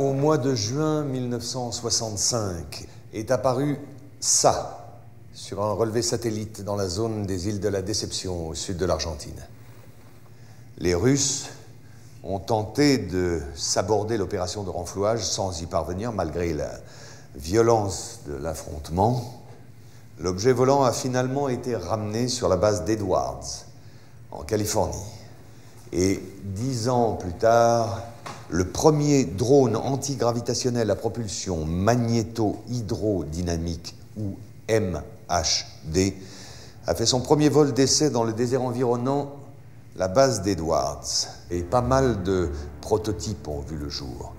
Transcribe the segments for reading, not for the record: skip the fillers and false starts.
au mois de juin 1965, est apparu ça, sur un relevé satellite dans la zone des îles de la Déception, au sud de l'Argentine. Les Russes ont tenté de saborder l'opération de renflouage sans y parvenir, malgré la violence de l'affrontement. L'objet volant a finalement été ramené sur la base d'Edwards, en Californie. Et 10 ans plus tard, le premier drone antigravitationnel à propulsion magnéto-hydrodynamique, ou MHD, a fait son premier vol d'essai dans le désert environnant la base d'Edwards. Et pas mal de prototypes ont vu le jour.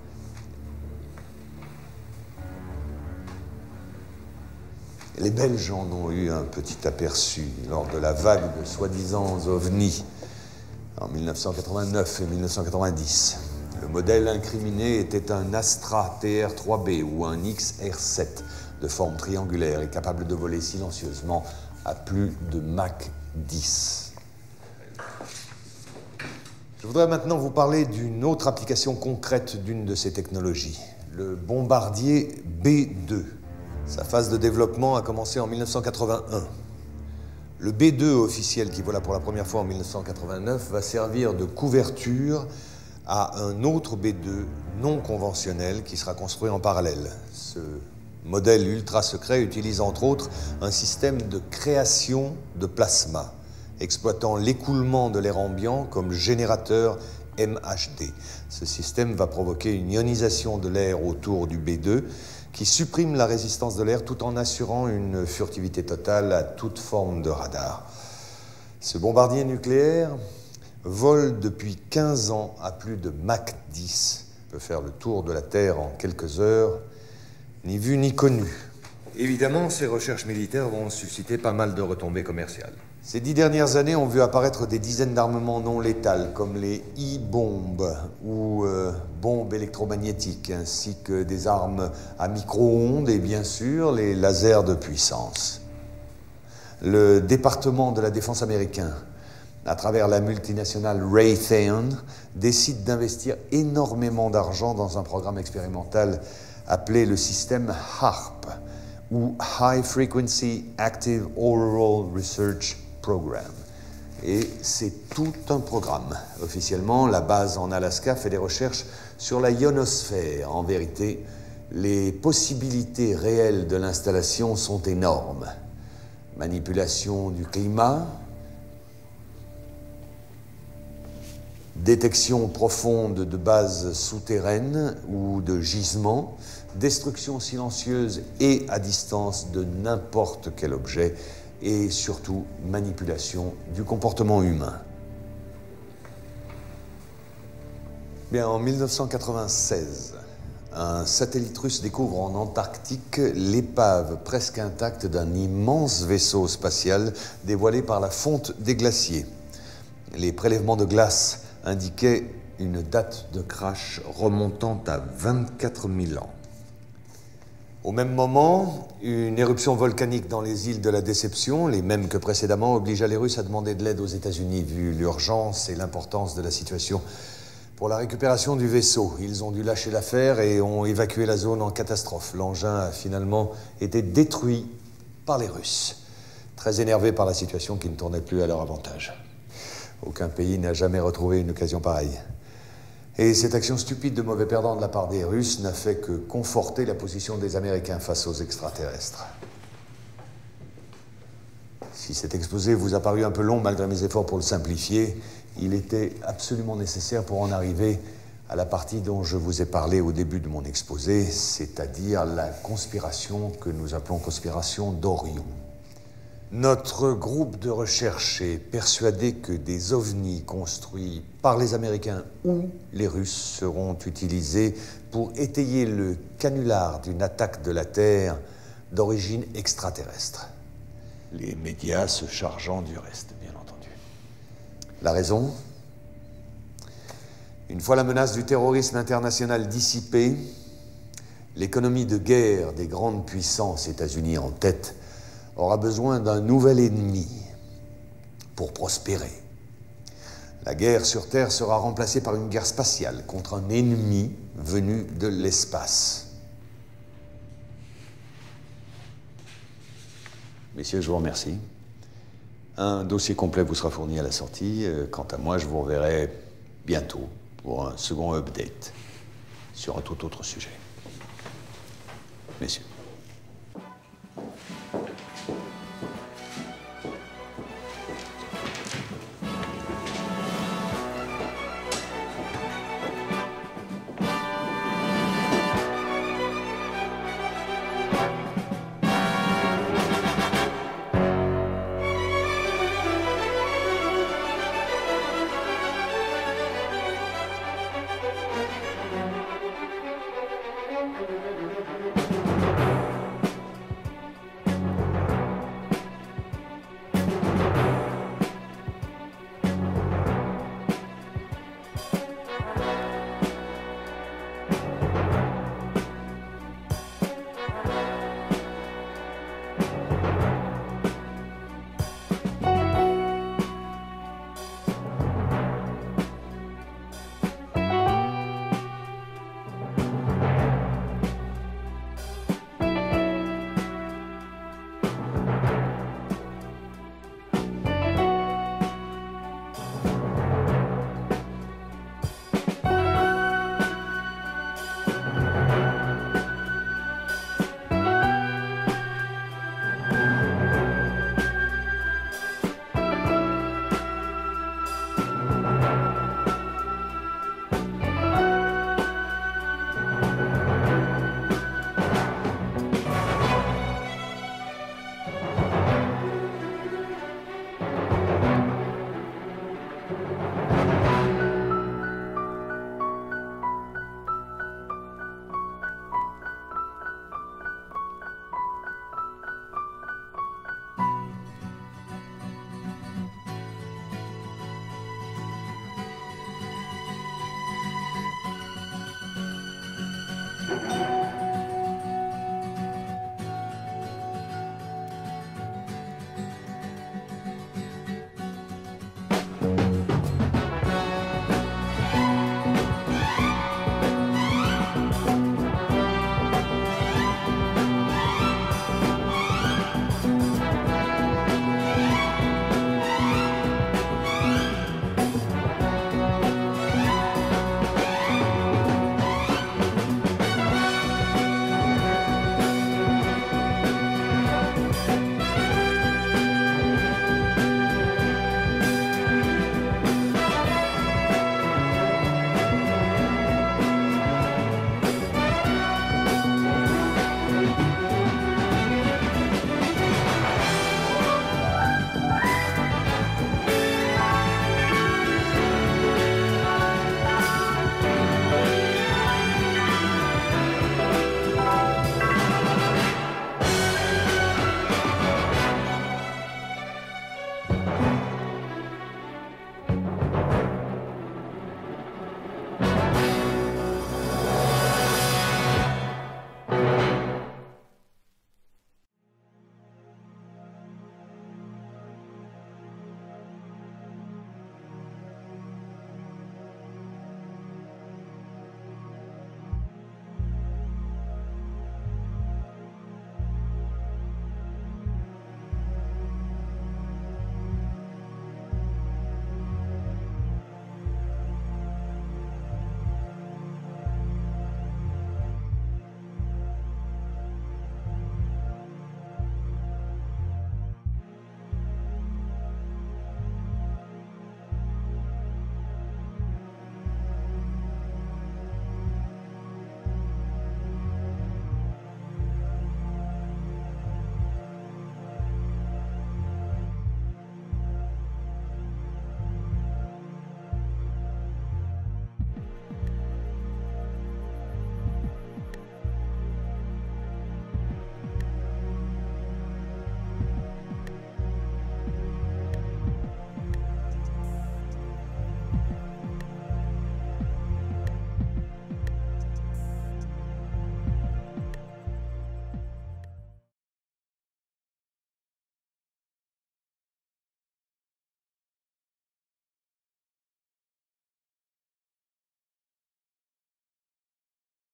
Les Belges en ont eu un petit aperçu lors de la vague de soi-disant ovnis en 1989 et 1990. Le modèle incriminé était un Astra TR-3B ou un XR-7 de forme triangulaire et capable de voler silencieusement à plus de Mach 10. Je voudrais maintenant vous parler d'une autre application concrète d'une de ces technologies, le bombardier B-2. Sa phase de développement a commencé en 1981. Le B-2 officiel, qui vola pour la première fois en 1989, va servir de couverture à un autre B-2 non conventionnel qui sera construit en parallèle. Ce modèle ultra secret utilise entre autres un système de création de plasma, exploitant l'écoulement de l'air ambiant comme générateur MHD. Ce système va provoquer une ionisation de l'air autour du B-2 qui supprime la résistance de l'air tout en assurant une furtivité totale à toute forme de radar. Ce bombardier nucléaire vole depuis 15 ans à plus de Mach 10, peut faire le tour de la Terre en quelques heures, ni vu ni connu. Évidemment, ces recherches militaires vont susciter pas mal de retombées commerciales. Ces 10 dernières années ont vu apparaître des dizaines d'armements non létals, comme les e-bombes ou bombes électromagnétiques, ainsi que des armes à micro-ondes et bien sûr les lasers de puissance. Le département de la défense américain, à travers la multinationale Raytheon, décide d'investir énormément d'argent dans un programme expérimental appelé le système HAARP, ou High Frequency Active Auroral Research Program. Et c'est tout un programme. Officiellement, la base en Alaska fait des recherches sur la ionosphère. En vérité, les possibilités réelles de l'installation sont énormes. Manipulation du climat, détection profonde de bases souterraines ou de gisements, destruction silencieuse et à distance de n'importe quel objet, et surtout manipulation du comportement humain. Bien, en 1996, un satellite russe découvre en Antarctique l'épave presque intacte d'un immense vaisseau spatial dévoilé par la fonte des glaciers. Les prélèvements de glace indiquaient une date de crash remontant à 24 000 ans. Au même moment, une éruption volcanique dans les îles de la Déception, les mêmes que précédemment, obligea les Russes à demander de l'aide aux États-Unis, vu l'urgence et l'importance de la situation. Pour la récupération du vaisseau, ils ont dû lâcher l'affaire et ont évacué la zone en catastrophe. L'engin a finalement été détruit par les Russes, très énervés par la situation qui ne tournait plus à leur avantage. Aucun pays n'a jamais retrouvé une occasion pareille. Et cette action stupide de mauvais perdant de la part des Russes n'a fait que conforter la position des Américains face aux extraterrestres. Si cet exposé vous a paru un peu long malgré mes efforts pour le simplifier, il était absolument nécessaire pour en arriver à la partie dont je vous ai parlé au début de mon exposé, c'est-à-dire la conspiration que nous appelons conspiration d'Orion. Notre groupe de recherche est persuadé que des ovnis construits par les Américains ou les Russes seront utilisés pour étayer le canular d'une attaque de la Terre d'origine extraterrestre. Les médias se chargeant du reste, bien entendu. La raison ? Une fois la menace du terrorisme international dissipée, l'économie de guerre des grandes puissances, États-Unis en tête, aura besoin d'un nouvel ennemi pour prospérer. La guerre sur Terre sera remplacée par une guerre spatiale contre un ennemi venu de l'espace. Messieurs, je vous remercie. Un dossier complet vous sera fourni à la sortie. Quant à moi, je vous reverrai bientôt pour un second update sur un tout autre sujet. Messieurs.